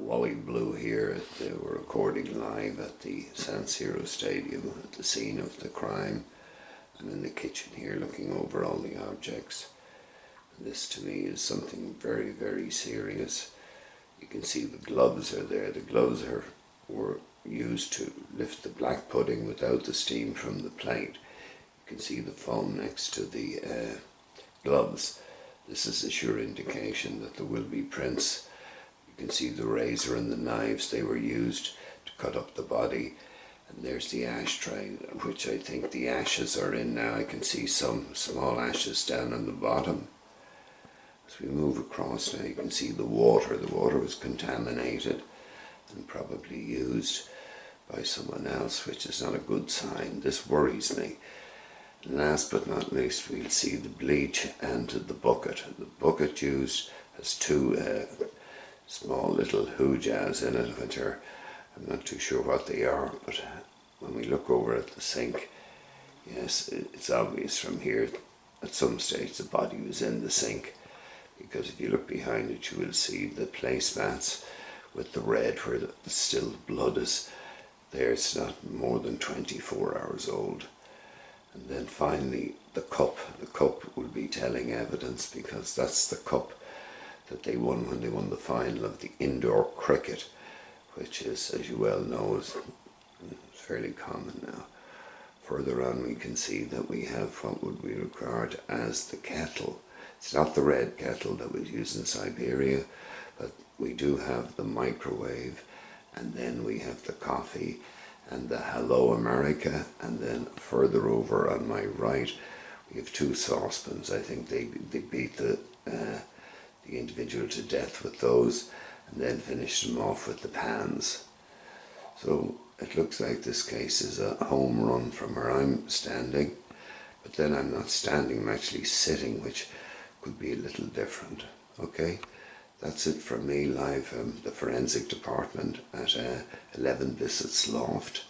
Wally Blue here. They were recording live at the San Siro Stadium at the scene of the crime. I'm in the kitchen here looking over all the objects. And this to me is something very, very serious. You can see the gloves are there. The gloves were used to lift the black pudding without the steam from the plate. You can see the foam next to the gloves. This is a sure indication that there will be prints. You can see the razor and the knives they were used to cut up the body. And there's the ashtray, which I think the ashes are in now. I can see some small ashes down on the bottom. As we move across now, you can see the water. The water was contaminated and probably used by someone else, which is not a good sign. This worries me. And last but not least, we'll see the bleach and the bucket. The bucket used has two small little hoojas in it, which are, I'm not too sure what they are, but when we look over at the sink, yes, it's obvious from here at some stage the body was in the sink, because if you look behind it you will see the placemats with the red where still blood is there. It's not more than 24 hours old. And then finally the cup will be telling evidence, because that's the cup that they won when they won the final of the indoor cricket, which is, as you well know, is fairly common now. Further on we can see that we have what would be regarded as the kettle. It's not the red kettle that was used in Siberia, but we do have the microwave, and then we have the coffee and the Hello America, and then further over on my right we have two saucepans. I think they beat the individual to death with those and then finished them off with the pans. So it looks like this case is a home run from where I'm standing, but then I'm not standing, I'm actually sitting, which could be a little different. Okay, that's it from me live from the forensic department at 11 Bissett's Loft.